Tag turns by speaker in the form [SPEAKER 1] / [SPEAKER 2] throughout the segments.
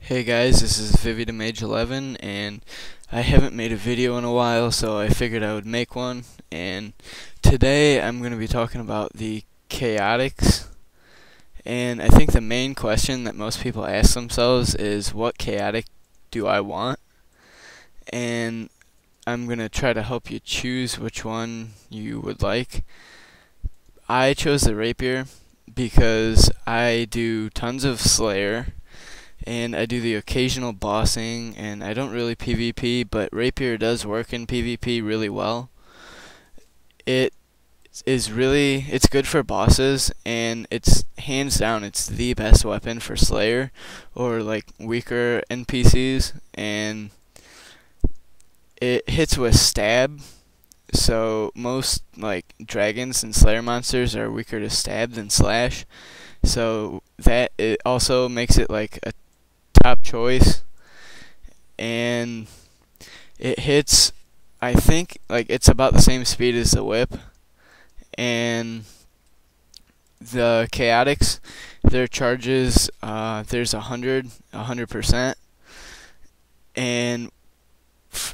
[SPEAKER 1] Hey guys, this is vividamage 11 and I haven't made a video in a while, so I figured I would make one. And today I'm going to be talking about the chaotics. And I think the main question that most people ask themselves is, what chaotic do I want? And I'm going to try to help you choose which one you would like. I chose the rapier because I do tons of Slayer, and I do the occasional bossing, and I don't really PvP, but rapier does work in PvP really well. It's good for bosses, and it's hands down, it's the best weapon for Slayer or like weaker NPCs, and it hits with stab. So most like dragons and Slayer monsters are weaker to stab than slash. So that it also makes it like a top choice, and it hits, I think, like it's about the same speed as the whip. And the chaotics, their charges, there's 100%, and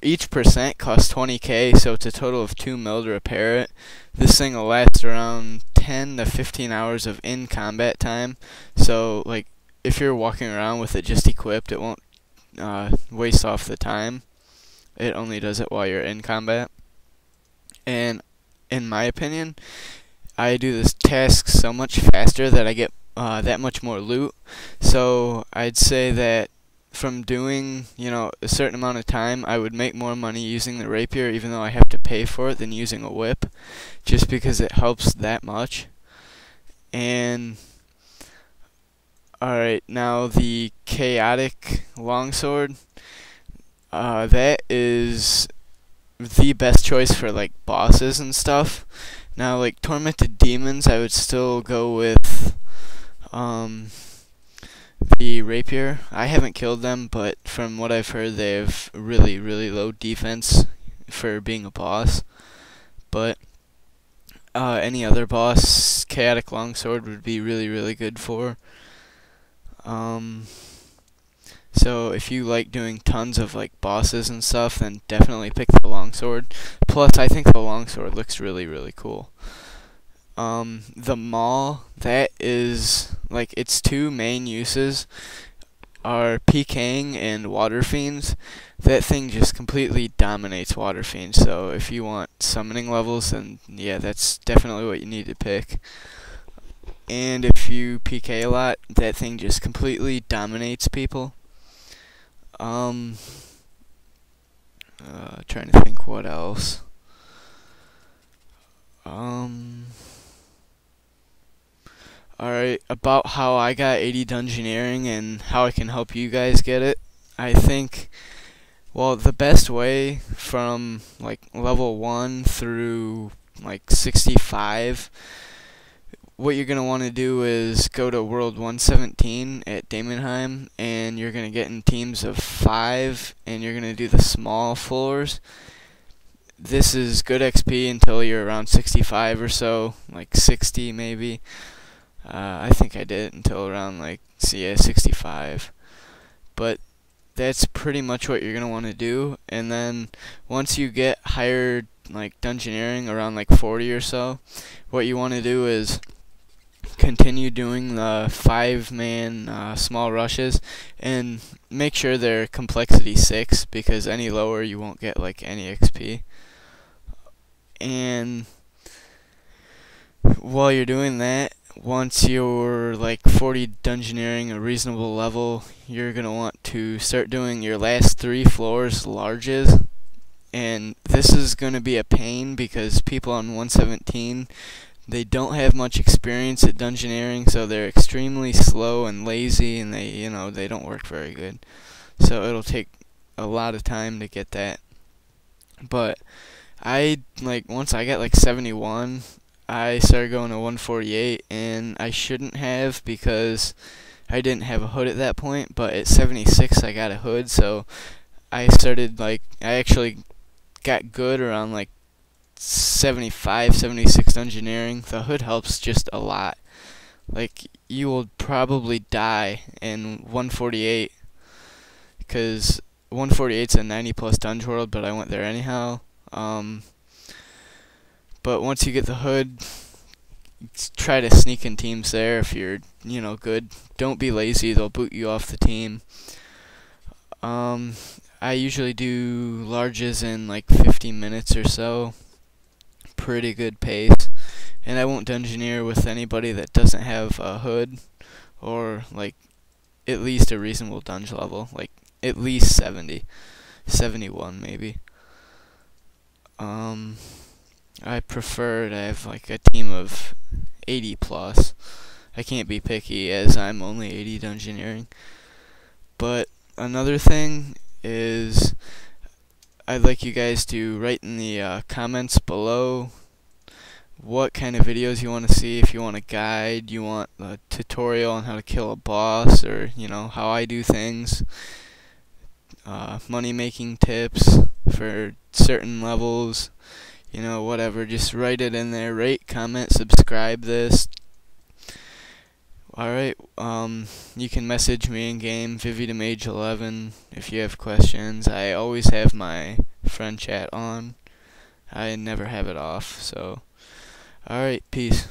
[SPEAKER 1] each percent costs 20k, so it's a total of 2 mil to repair it. This thing will last around 10 to 15 hours of in-combat time, so like if you're walking around with it just equipped, it won't waste off the time. It only does it while you're in combat. And in my opinion, I do this task so much faster that I get that much more loot. So I'd say that from doing, a certain amount of time, I would make more money using the rapier, even though I have to pay for it, than using a whip, just because it helps that much. And alright, now the chaotic longsword, that is the best choice for like bosses and stuff. Now like tormented demons, I would still go with the rapier. I haven't killed them, but from what I've heard, they have really, really low defense for being a boss. But any other boss, chaotic longsword would be really, really good for. So if you like doing tons of like bosses and stuff, then definitely pick the longsword. Plus, I think the longsword looks really, really cool. The maul, that is like its two main uses are PKing and water fiends. That thing just completely dominates water fiends. So if you want summoning levels, then yeah, that's definitely what you need to pick. And if you PK a lot, that thing just completely dominates people. Trying to think what else. Alright, about how I got 80 dungeoneering and how I can help you guys get it. I think, well, the best way from like level 1 through like 65, what you're going to want to do is go to World 117 at Daemonheim, and you're going to get in teams of 5, and you're going to do the small floors. This is good XP until you're around 65 or so, like 60 maybe. I think I did it until around like 65. But that's pretty much what you're going to want to do. And then once you get higher like dungeoneering, around like 40 or so, what you want to do is continue doing the 5-man small rushes, and make sure they're complexity 6, because any lower you won't get like any XP. And while you're doing that, once you're like 40 dungeoneering, a reasonable level, you're going to want to start doing your last 3 floors larges. And this is going to be a pain because people on 117, they don't have much experience at dungeoneering, so they're extremely slow and lazy, and they don't work very good. So it'll take a lot of time to get that. But once I got like 71, I started going to 148, and I shouldn't have, because I didn't have a hood at that point, but at 76 I got a hood, so I actually got good around like 75, 76 dungeoneering. The hood helps just a lot. Like, you will probably die in 148 because 148's a 90 plus dungeon world, but I went there anyhow. But once you get the hood, try to sneak in teams there if you're, good. Don't be lazy, they'll boot you off the team. I usually do larges in like 15 minutes or so. Pretty good pace. And I won't dungeoneer with anybody that doesn't have a hood or like at least a reasonable dungeon level, like at least 70, 71 maybe. I prefer to have like a team of 80 plus. I can't be picky as I'm only 80 dungeoneering. But another thing is I'd like you guys to write in the comments below what kind of videos you want to see. If you want a guide, you want a tutorial on how to kill a boss, or how I do things, money making tips for certain levels, whatever. Just write it in there. Rate, comment, subscribe this. Alright, you can message me in game, vividamage11, if you have questions. I always have my friend chat on. I never have it off, so alright, peace.